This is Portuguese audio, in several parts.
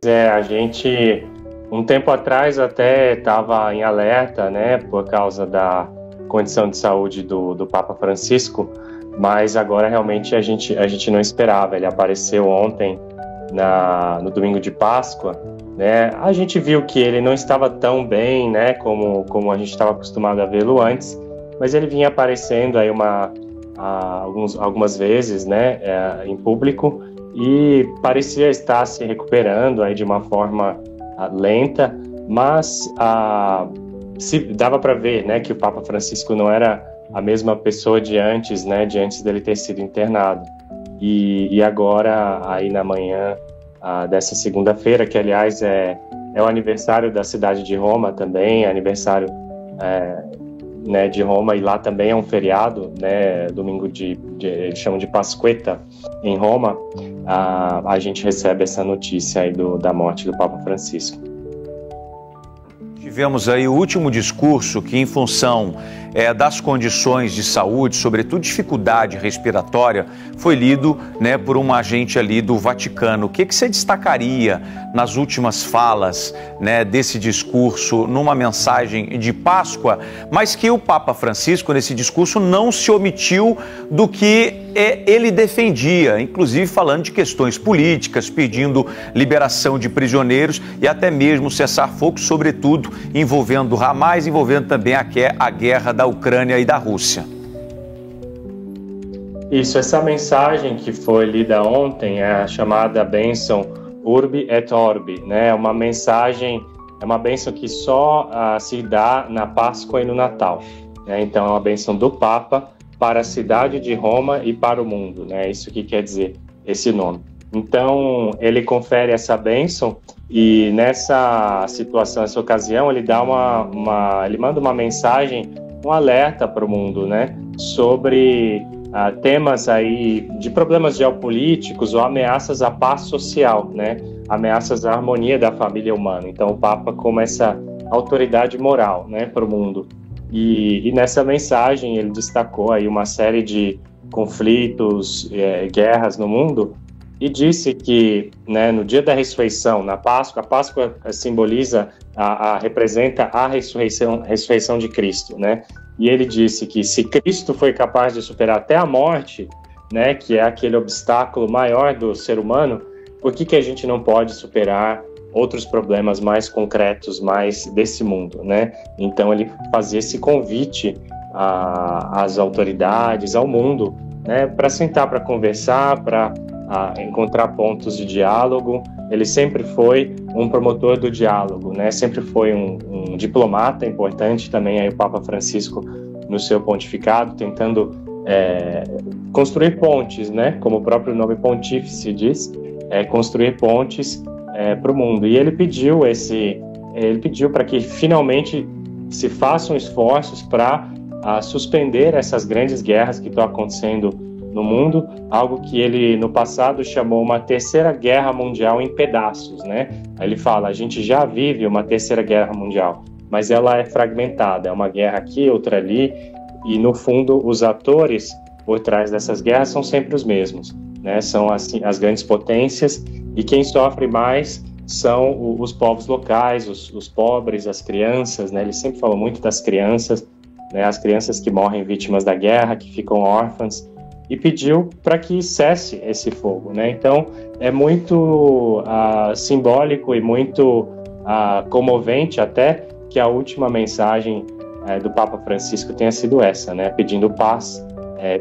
A gente, um tempo atrás, até estava em alerta, né, por causa da condição de saúde do Papa Francisco, mas agora realmente a gente não esperava. Ele apareceu ontem, no domingo de Páscoa, né? A gente viu que ele não estava tão bem, né, como a gente estava acostumado a vê-lo antes, mas ele vinha aparecendo aí algumas vezes, né, em público, e parecia estar se recuperando aí de uma forma lenta, mas se dava para ver, né, que o Papa Francisco não era a mesma pessoa de antes, né, de antes dele ter sido internado. E agora, aí na manhã dessa segunda-feira, que aliás é o aniversário da cidade de Roma também, aniversário né, de Roma, e lá também é um feriado, né, domingo eles chamam de Pasquetta em Roma. A gente recebe essa notícia aí da morte do Papa Francisco. Tivemos aí o último discurso que, em função das condições de saúde, sobretudo dificuldade respiratória, foi lido, né, por um agente ali do Vaticano. O que você destacaria nas últimas falas, né, desse discurso, numa mensagem de Páscoa, mas que o Papa Francisco, nesse discurso, não se omitiu do que ele defendia, inclusive falando de questões políticas, pedindo liberação de prisioneiros e até mesmo cessar fogo, sobretudo envolvendo Hamas, envolvendo também a guerra da Ucrânia e da Rússia. Isso, essa mensagem que foi lida ontem é a chamada bênção Urbi et Orbi, né? É uma bênção que só se dá na Páscoa e no Natal, né? Então é uma bênção do Papa para a cidade de Roma e para o mundo, né? Isso que quer dizer esse nome. Então ele confere essa bênção e nessa situação, nessa ocasião, ele dá ele manda uma mensagem, um alerta para o mundo, né? Sobre temas aí de problemas geopolíticos ou ameaças à paz social, né? Ameaças à harmonia da família humana. Então o Papa como essa autoridade moral, né, para o mundo. E nessa mensagem ele destacou aí uma série de conflitos, guerras no mundo, e disse que, né, no dia da ressurreição, na Páscoa, a Páscoa representa a ressurreição de Cristo, né? E ele disse que se Cristo foi capaz de superar até a morte, né, que é aquele obstáculo maior do ser humano, por que a gente não pode superar outros problemas mais concretos, mais desse mundo, né? Então ele fazia esse convite às autoridades, ao mundo, né, para sentar, para conversar, para encontrar pontos de diálogo. Ele sempre foi um promotor do diálogo, né? Sempre foi um diplomata importante também, aí o Papa Francisco no seu pontificado, tentando construir pontes, né? Como o próprio nome pontífice diz, construir pontes para o mundo. E ele pediu para que finalmente se façam esforços para suspender essas grandes guerras que estão acontecendo no mundo, algo que ele no passado chamou uma terceira guerra mundial em pedaços, né? Aí ele fala, a gente já vive uma terceira guerra mundial, mas ela é fragmentada, é uma guerra aqui, outra ali, e no fundo os atores por trás dessas guerras são sempre os mesmos, né? São assim, as grandes potências, e quem sofre mais são os povos locais, os pobres, as crianças, né? Ele sempre falou muito das crianças, né? As crianças que morrem vítimas da guerra, que ficam órfãs, e pediu para que cesse esse fogo, né? Então é muito simbólico e muito comovente até que a última mensagem do Papa Francisco tenha sido essa, né? Pedindo paz,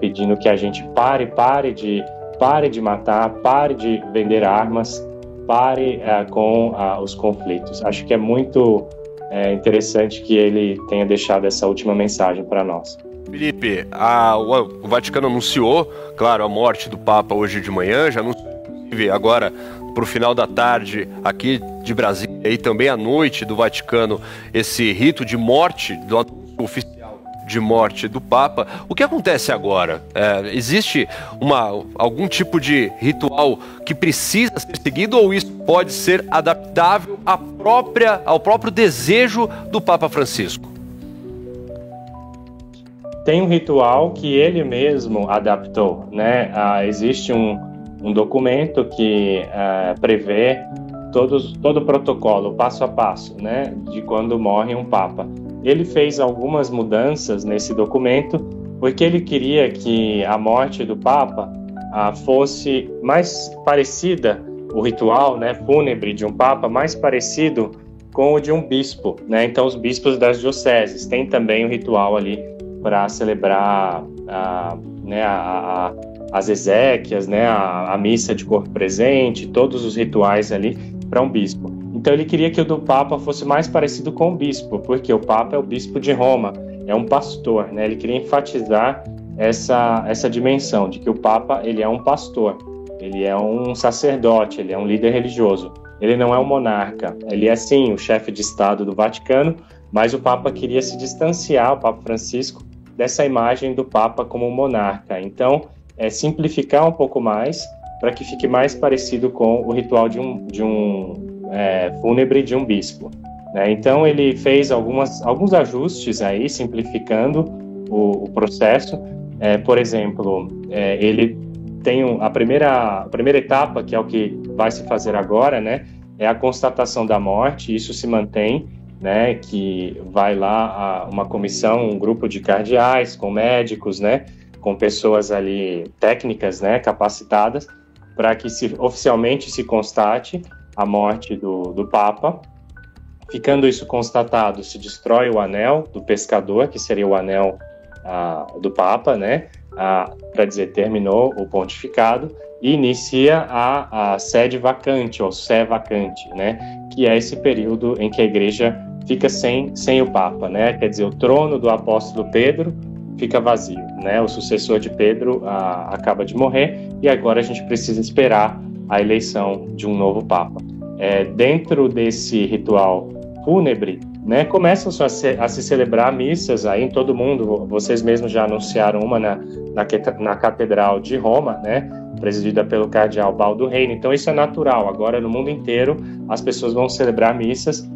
pedindo que a gente pare de matar, pare de vender armas, pare com os conflitos. Acho que é muito interessante que ele tenha deixado essa última mensagem para nós. Felipe, o Vaticano anunciou, claro, a morte do Papa hoje de manhã, já anunciou, inclusive, agora para o final da tarde aqui de Brasília e também à noite do Vaticano, esse rito de morte, do oficial de morte do Papa. O que acontece agora? Existe algum tipo de ritual que precisa ser seguido ou isso pode ser adaptável ao próprio desejo do Papa Francisco? Tem um ritual que ele mesmo adaptou, né? Existe um documento que prevê todo o protocolo, passo a passo, né, de quando morre um papa. Ele fez algumas mudanças nesse documento, porque ele queria que a morte do papa fosse mais parecida, o ritual, né, fúnebre de um papa, mais parecido com o de um bispo, né? Então os bispos das dioceses têm também o ritual ali para celebrar as exéquias, né, a missa de corpo presente, todos os rituais ali para um bispo. Então ele queria que o do Papa fosse mais parecido com o bispo, porque o Papa é o bispo de Roma, é um pastor, né? Ele queria enfatizar essa dimensão de que o Papa, ele é um pastor, ele é um sacerdote, ele é um líder religioso. Ele não é um monarca, ele é sim o chefe de Estado do Vaticano, mas o Papa queria se distanciar, o Papa Francisco, dessa imagem do Papa como um monarca. Então, simplificar um pouco mais, para que fique mais parecido com o ritual de um fúnebre de um bispo, né? Então, ele fez alguns ajustes aí, simplificando o processo. Por exemplo, ele tem a primeira etapa, que é o que vai se fazer agora, né? É a constatação da morte, isso se mantém, né? Que vai lá uma comissão, um grupo de cardeais, com médicos, né? Com pessoas ali técnicas, né? Capacitadas, para que oficialmente se constate a morte do Papa. Ficando isso constatado, se destrói o anel do pescador, que seria o anel do Papa, né? Para dizer, terminou o pontificado, e inicia a sede vacante, ou sé vacante, né? Que é esse período em que a igreja fica sem o Papa, né? Quer dizer, o trono do apóstolo Pedro fica vazio, né? O sucessor de Pedro acaba de morrer, e agora a gente precisa esperar a eleição de um novo Papa. Dentro desse ritual fúnebre, né, começam a se celebrar missas aí em todo mundo. Vocês mesmos já anunciaram uma na Catedral de Roma, né, presidida pelo cardeal Baldo Reino. Então isso é natural. Agora no mundo inteiro as pessoas vão celebrar missas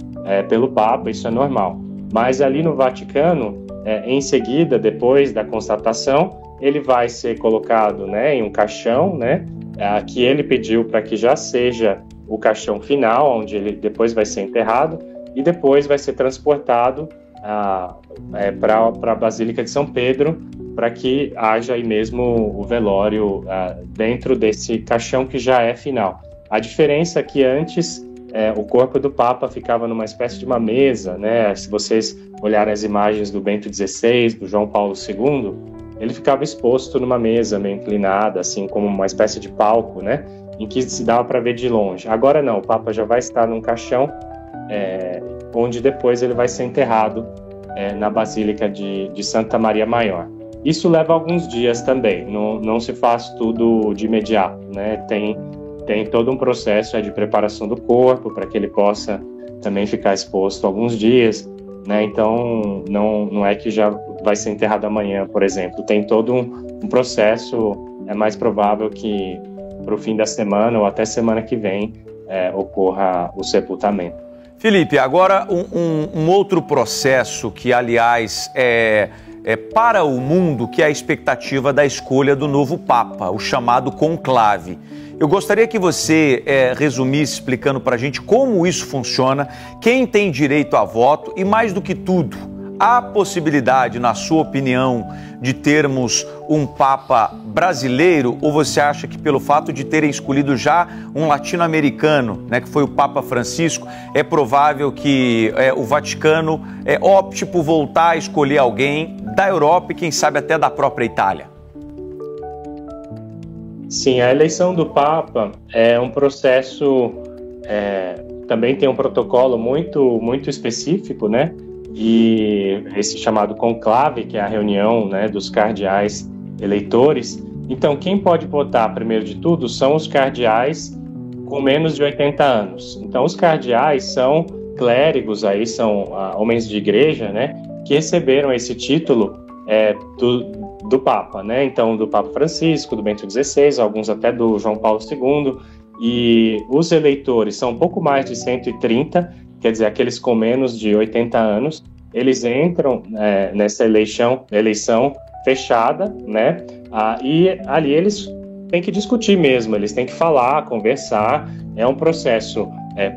pelo Papa, isso é normal. Mas ali no Vaticano, em seguida, depois da constatação, ele vai ser colocado, né, em um caixão, né, que ele pediu para que já seja o caixão final, onde ele depois vai ser enterrado, e depois vai ser transportado para a Basílica de São Pedro, para que haja aí mesmo o velório dentro desse caixão que já é final. A diferença é que antes o corpo do Papa ficava numa espécie de uma mesa, né? Se vocês olharem as imagens do Bento XVI, do João Paulo II, ele ficava exposto numa mesa meio inclinada, assim como uma espécie de palco, né? Em que se dava para ver de longe. Agora não, o Papa já vai estar num caixão, onde depois ele vai ser enterrado na Basílica de Santa Maria Maior. Isso leva alguns dias também, não se faz tudo de imediato, né? Tem todo um processo de preparação do corpo para que ele possa também ficar exposto alguns dias, né? Então não é que já vai ser enterrado amanhã, por exemplo. Tem todo um processo. É mais provável que para o fim da semana ou até semana que vem ocorra o sepultamento. Felipe, agora um outro processo que, aliás, é para o mundo, que é a expectativa da escolha do novo Papa, o chamado conclave. Eu gostaria que você resumisse explicando para a gente como isso funciona, quem tem direito a voto e, mais do que tudo, há possibilidade, na sua opinião, de termos um Papa brasileiro, ou você acha que pelo fato de terem escolhido já um latino-americano, né, que foi o Papa Francisco, é provável que o Vaticano opte por voltar a escolher alguém da Europa e quem sabe até da própria Itália? Sim, a eleição do Papa é um processo, também tem um protocolo muito, muito específico, né? E esse chamado conclave, que é a reunião, né, dos cardeais eleitores. Então, quem pode votar, primeiro de tudo, são os cardeais com menos de 80 anos. Então, os cardeais são clérigos, aí são homens de igreja, né, que receberam esse título do Papa, né? Então, do Papa Francisco, do Bento XVI, alguns até do João Paulo II. E os eleitores são um pouco mais de 130, quer dizer, aqueles com menos de 80 anos, eles entram nessa eleição fechada, né? E ali eles têm que discutir mesmo, eles têm que falar, conversar. É um processo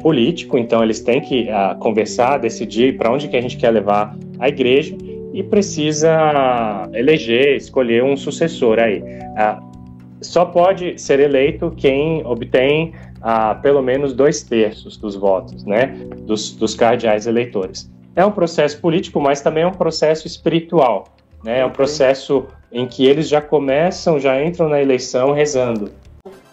político, então eles têm que conversar, decidir para onde que a gente quer levar a igreja e precisa eleger, escolher um sucessor aí. Só pode ser eleito quem obtém pelo menos 2/3 dos votos, né, dos cardeais eleitores. É um processo político, mas também é um processo espiritual, né, é um processo em que eles já entram na eleição rezando.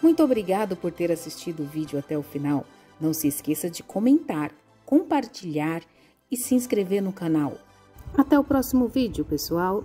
Muito obrigado por ter assistido o vídeo até o final. Não se esqueça de comentar, compartilhar e se inscrever no canal. Até o próximo vídeo, pessoal!